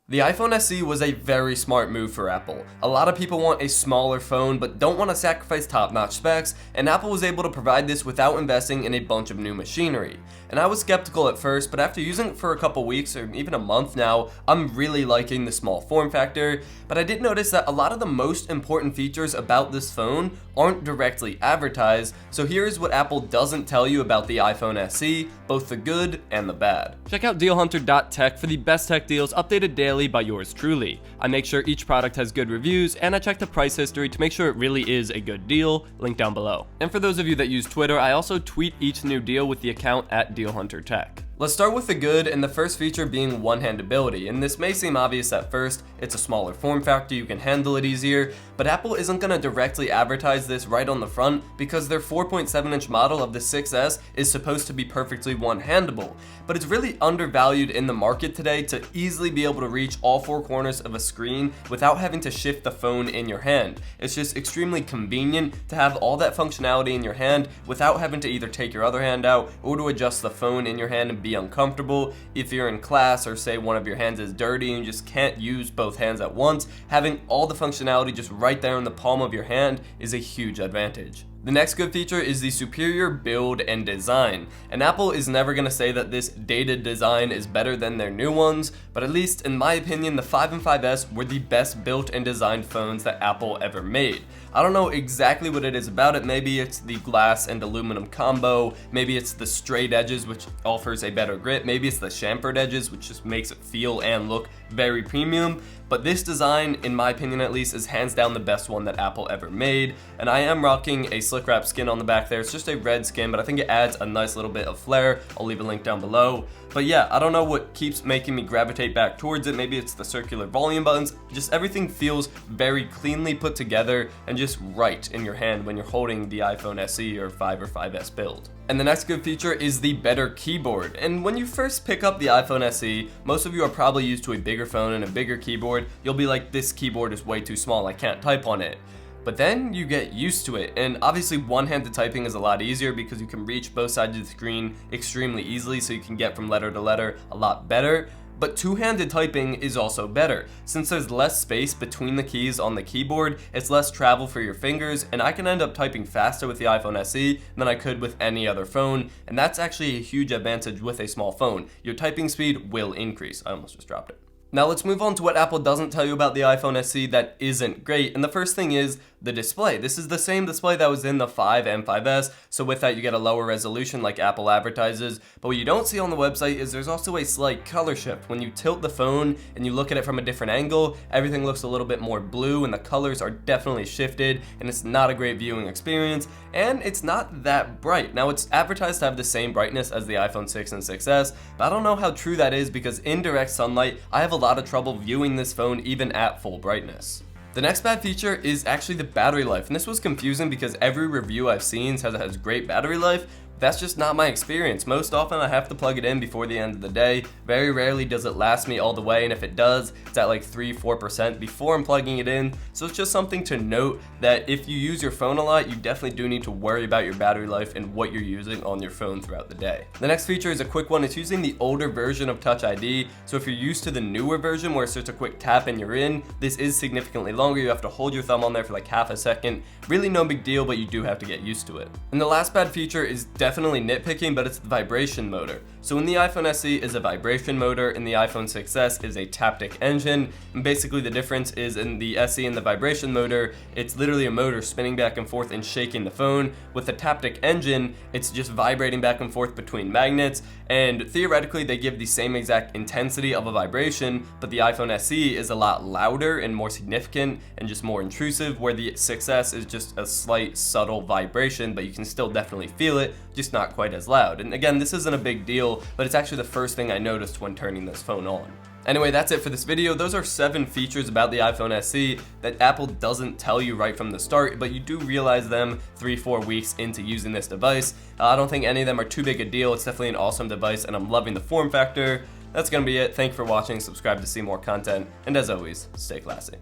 The iPhone SE was a very smart move for Apple. A lot of people want a smaller phone but don't want to sacrifice top-notch specs, and Apple was able to provide this without investing in a bunch of new machinery. And I was skeptical at first, but after using it for a couple weeks or even a month now, I'm really liking the small form factor. But I did notice that a lot of the most important features about this phone aren't directly advertised, so here's what Apple doesn't tell you about the iPhone SE, both the good and the bad. Check out dealhunter.tech for the best tech deals updated daily by yours truly. I make sure each product has good reviews, and I check the price history to make sure it really is a good deal, link down below. And for those of you that use Twitter, I also tweet each new deal with the account @dealhuntertech. Let's start with the good, and the first feature being one-handability, and this may seem obvious at first. It's a smaller form factor, you can handle it easier, but Apple isn't going to directly advertise this right on the front because their 4.7-inch model of the 6S is supposed to be perfectly one-handable, but it's really undervalued in the market today to easily be able to reach all four corners of a screen without having to shift the phone in your hand. It's just extremely convenient to have all that functionality in your hand without having to either take your other hand out or to adjust the phone in your hand and be uncomfortable. If you're in class or say one of your hands is dirty and you just can't use both hands at once, having all the functionality just right there in the palm of your hand is a huge advantage. The next good feature is the superior build and design, and Apple is never going to say that this dated design is better than their new ones, but at least in my opinion the 5 and 5S were the best built and designed phones that Apple ever made. I don't know exactly what it is about it. Maybe it's the glass and aluminum combo, maybe it's the straight edges which offers a better grip, maybe it's the chamfered edges which just makes it feel and look very premium, but this design, in my opinion at least, is hands down the best one that Apple ever made. And I am rocking a slick wrap skin on the back there. It's just a red skin, but I think it adds a nice little bit of flair. I'll leave a link down below. But yeah, I don't know what keeps making me gravitate back towards it. Maybe it's the circular volume buttons. Just everything feels very cleanly put together and just right in your hand when you're holding the iPhone SE or 5 or 5S build. And the next good feature is the better keyboard. And when you first pick up the iPhone SE, most of you are probably used to a bigger phone and a bigger keyboard. You'll be like, this keyboard is way too small, I can't type on it. But then you get used to it, and obviously one-handed typing is a lot easier because you can reach both sides of the screen extremely easily, so you can get from letter to letter a lot better. But two-handed typing is also better. Since there's less space between the keys on the keyboard, it's less travel for your fingers, and I can end up typing faster with the iPhone SE than I could with any other phone, and that's actually a huge advantage with a small phone. Your typing speed will increase. I almost just dropped it. Now let's move on to what Apple doesn't tell you about the iPhone SE that isn't great, and the first thing is the display. This is the same display that was in the 5 and 5S, so with that you get a lower resolution like Apple advertises, but what you don't see on the website is there's also a slight color shift. When you tilt the phone and you look at it from a different angle, everything looks a little bit more blue and the colors are definitely shifted, and it's not a great viewing experience, and it's not that bright. Now it's advertised to have the same brightness as the iPhone 6 and 6S, but I don't know how true that is because in direct sunlight, I have a lot of trouble viewing this phone even at full brightness. The next bad feature is actually the battery life, and this was confusing because every review I've seen says it has great battery life. That's just not my experience. Most often I have to plug it in before the end of the day. Very rarely does it last me all the way, and if it does, it's at like 3-4% before I'm plugging it in. So it's just something to note that if you use your phone a lot, you definitely do need to worry about your battery life and what you're using on your phone throughout the day. The next feature is a quick one. It's using the older version of Touch ID. So if you're used to the newer version where it's just a quick tap and you're in, this is significantly longer. You have to hold your thumb on there for like half a second. Really no big deal, but you do have to get used to it. And the last bad feature is definitely nitpicking, but it's the vibration motor. So in the iPhone SE is a vibration motor, in the iPhone 6S is a taptic engine, and basically the difference is in the SE and the vibration motor, it's literally a motor spinning back and forth and shaking the phone. With the taptic engine, it's just vibrating back and forth between magnets, and theoretically they give the same exact intensity of a vibration, but the iPhone SE is a lot louder and more significant and just more intrusive, where the 6S is just a slight subtle vibration, but you can still definitely feel it, just not quite as loud. And again, this isn't a big deal, but it's actually the first thing I noticed when turning this phone on. Anyway, that's it for this video. Those are 7 features about the iPhone SE that Apple doesn't tell you right from the start, but you do realize them 3-4 weeks into using this device. I don't think any of them are too big a deal. It's definitely an awesome device, and I'm loving the form factor. That's gonna be it. Thank you for watching. Subscribe to see more content, and as always, stay classy.